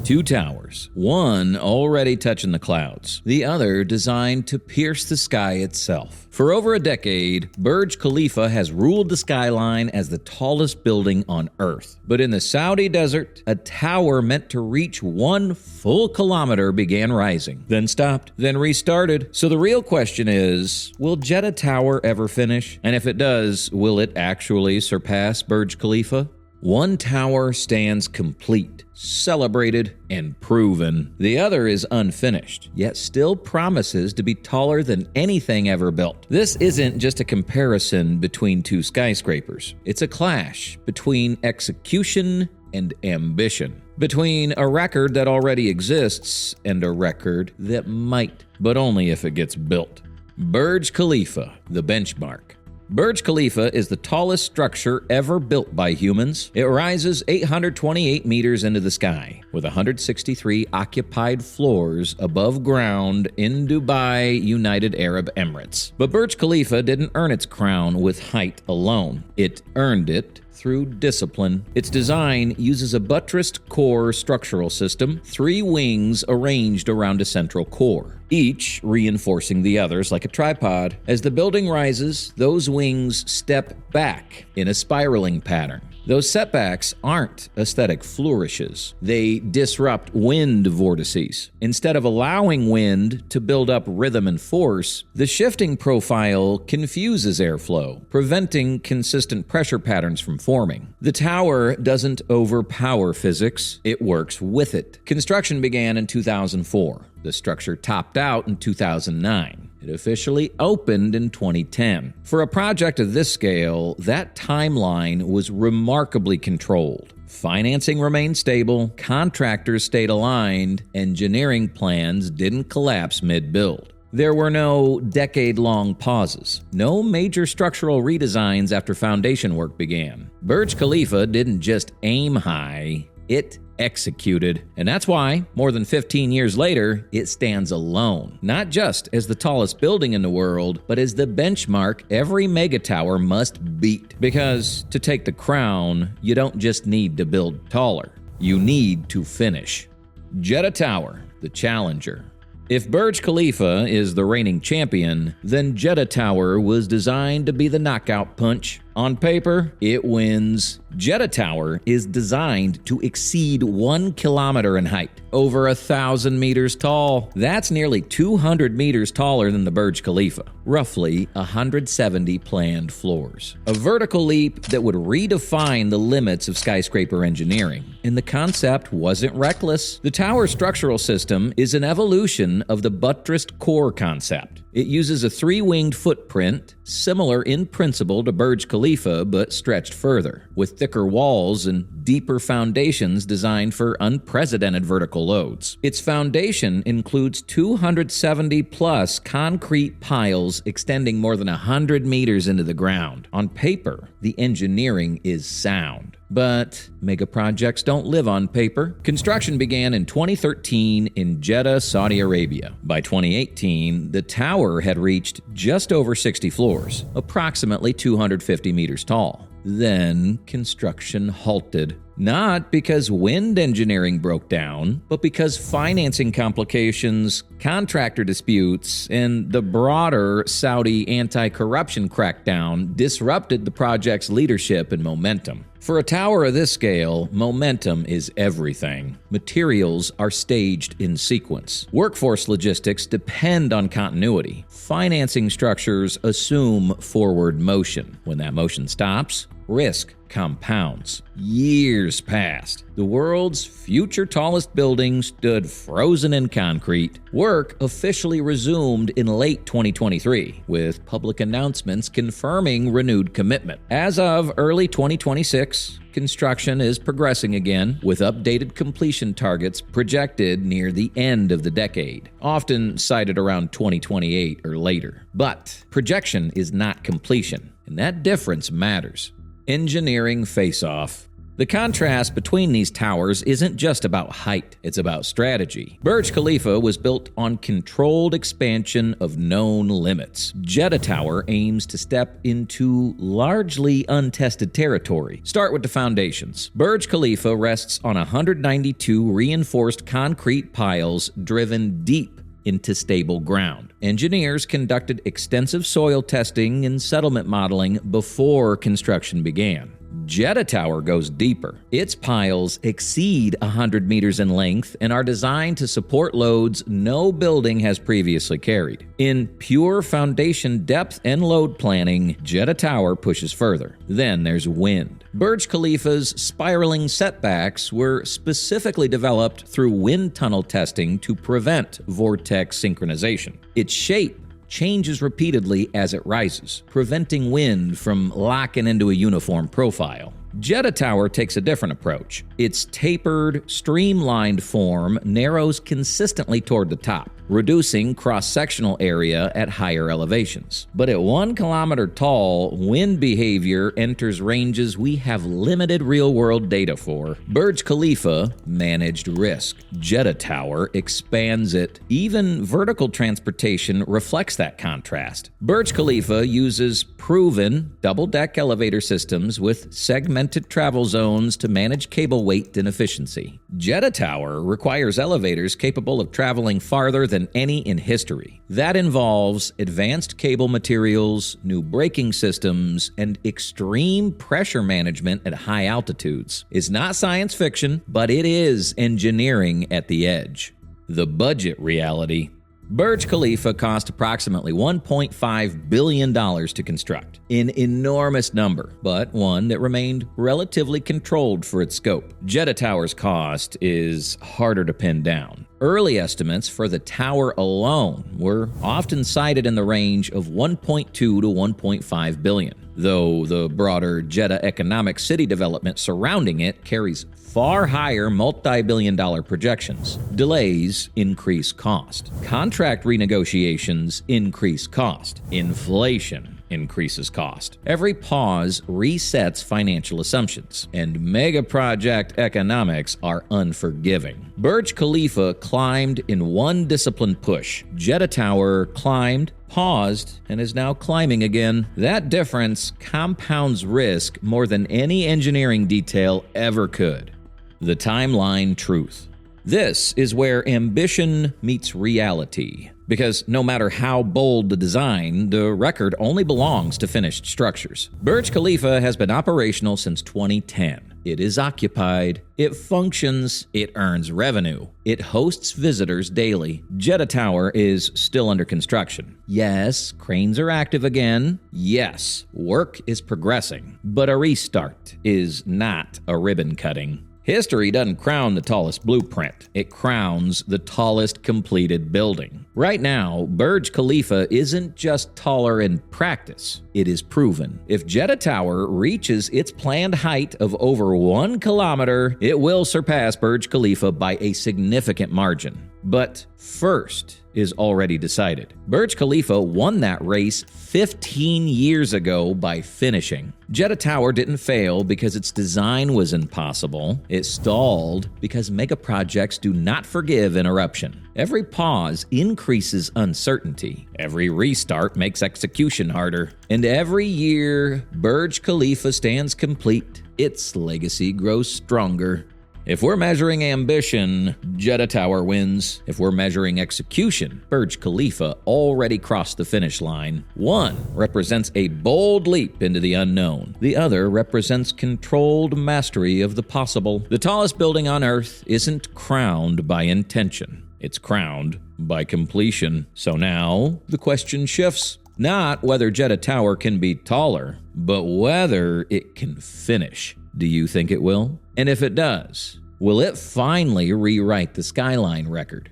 Two towers, one already touching the clouds, the other designed to pierce the sky itself. For over a decade, Burj Khalifa has ruled the skyline as the tallest building on Earth. But in the Saudi desert, a tower meant to reach 1 full kilometer began rising, then stopped, then restarted. So the real question is, will Jeddah Tower ever finish? And if it does, will it actually surpass Burj Khalifa? One tower stands complete, celebrated, and proven. The other is unfinished, yet still promises to be taller than anything ever built. This isn't just a comparison between two skyscrapers. It's a clash between execution and ambition, between a record that already exists and a record that might, but only if it gets built. Burj Khalifa, the benchmark. Burj Khalifa is the tallest structure ever built by humans. It rises 828 meters into the sky, with 163 occupied floors above ground in Dubai, United Arab Emirates. But Burj Khalifa didn't earn its crown with height alone. It earned it through discipline. Its design uses a buttressed core structural system, 3 wings arranged around a central core, each reinforcing the others like a tripod. As the building rises, those wings step back in a spiraling pattern. Those setbacks aren't aesthetic flourishes. They disrupt wind vortices. Instead of allowing wind to build up rhythm and force, the shifting profile confuses airflow, preventing consistent pressure patterns from forming. The tower doesn't overpower physics, it works with it. Construction began in 2004. The structure topped out in 2009. It officially opened in 2010. For a project of this scale, that timeline was remarkably controlled. Financing remained stable, contractors stayed aligned, engineering plans didn't collapse mid-build. There were no decade-long pauses, no major structural redesigns after foundation work began. Burj Khalifa didn't just aim high, it executed. And that's why, more than 15 years later, it stands alone. Not just as the tallest building in the world, but as the benchmark every megatower must beat. Because to take the crown, you don't just need to build taller. You need to finish. Jeddah Tower, the challenger. If Burj Khalifa is the reigning champion, then Jeddah Tower was designed to be the knockout punch. On paper, it wins. Jeddah Tower is designed to exceed 1 kilometer in height, over 1,000 meters tall. That's nearly 200 meters taller than the Burj Khalifa, roughly 170 planned floors. A vertical leap that would redefine the limits of skyscraper engineering. And the concept wasn't reckless. The tower structural system is an evolution of the buttressed core concept. It uses a 3-winged footprint, similar in principle to Burj Khalifa but stretched further, with thicker walls and deeper foundations designed for unprecedented vertical loads. Its foundation includes 270-plus concrete piles extending more than 100 meters into the ground. On paper, the engineering is sound. But mega projects don't live on paper. Construction began in 2013 in Jeddah, Saudi Arabia. By 2018, the tower had reached just over 60 floors, approximately 250 meters tall. Then construction halted. Not because wind engineering broke down, but because financing complications, contractor disputes, and the broader Saudi anti-corruption crackdown disrupted the project's leadership and momentum. For a tower of this scale, momentum is everything. Materials are staged in sequence. Workforce logistics depend on continuity. Financing structures assume forward motion. When that motion stops, risk compounds. Years passed. The world's future tallest building stood frozen in concrete. Work officially resumed in late 2023, with public announcements confirming renewed commitment. As of early 2026, construction is progressing again, with updated completion targets projected near the end of the decade, often cited around 2028 or later. But projection is not completion, and that difference matters. Engineering face-off. The contrast between these towers isn't just about height, it's about strategy. Burj Khalifa was built on controlled expansion of known limits. Jeddah Tower aims to step into largely untested territory. Start with the foundations. Burj Khalifa rests on 192 reinforced concrete piles driven deep into stable ground. Engineers conducted extensive soil testing and settlement modeling before construction began. Jeddah Tower goes deeper. Its piles exceed 100 meters in length and are designed to support loads no building has previously carried. In pure foundation depth and load planning, Jeddah Tower pushes further. Then there's wind. Burj Khalifa's spiraling setbacks were specifically developed through wind tunnel testing to prevent vortex synchronization. Its shape changes repeatedly as it rises, preventing wind from locking into a uniform profile. Jeddah Tower takes a different approach. Its tapered, streamlined form narrows consistently toward the top, reducing cross-sectional area at higher elevations. But at 1 kilometer tall, wind behavior enters ranges we have limited real-world data for. Burj Khalifa managed risk. Jeddah Tower expands it. Even vertical transportation reflects that contrast. Burj Khalifa uses proven double-deck elevator systems with segmented travel zones to manage cable weight and efficiency. Jeddah Tower requires elevators capable of traveling farther than any in history. That involves advanced cable materials, new braking systems, and extreme pressure management at high altitudes. It's not science fiction, but it is engineering at the edge. The budget reality. Burj Khalifa cost approximately $1.5 billion to construct. An enormous number, but one that remained relatively controlled for its scope. Jeddah Tower's cost is harder to pin down. Early estimates for the tower alone were often cited in the range of $1.2 to $1.5 billion, though the broader Jeddah economic city development surrounding it carries far higher multi-billion-dollar projections. Delays increase cost. Contract renegotiations increase cost. Inflation increases cost. Every pause resets financial assumptions, and mega project economics are unforgiving. Burj Khalifa climbed in one disciplined push. Jeddah Tower climbed, paused, and is now climbing again. That difference compounds risk more than any engineering detail ever could. The timeline truth. This is where ambition meets reality. Because no matter how bold the design, the record only belongs to finished structures. Burj Khalifa has been operational since 2010. It is occupied, it functions, it earns revenue, it hosts visitors daily. Jeddah Tower is still under construction. Yes, cranes are active again. Yes, work is progressing. But a restart is not a ribbon cutting. History doesn't crown the tallest blueprint. It crowns the tallest completed building. Right now, Burj Khalifa isn't just taller in practice. It is proven. If Jeddah Tower reaches its planned height of over 1 kilometer, it will surpass Burj Khalifa by a significant margin. But first is already decided. Burj Khalifa won that race 15 years ago by finishing. Jeddah Tower didn't fail because its design was impossible. It stalled because mega projects do not forgive interruption. Every pause increases uncertainty. Every restart makes execution harder. And every year Burj Khalifa stands complete, its legacy grows stronger. If we're measuring ambition, Jeddah Tower wins. If we're measuring execution, Burj Khalifa already crossed the finish line. One represents a bold leap into the unknown. The other represents controlled mastery of the possible. The tallest building on Earth isn't crowned by intention. It's crowned by completion. So now the question shifts. Not whether Jeddah Tower can be taller, but whether it can finish. Do you think it will? And if it does, will it finally rewrite the skyline record?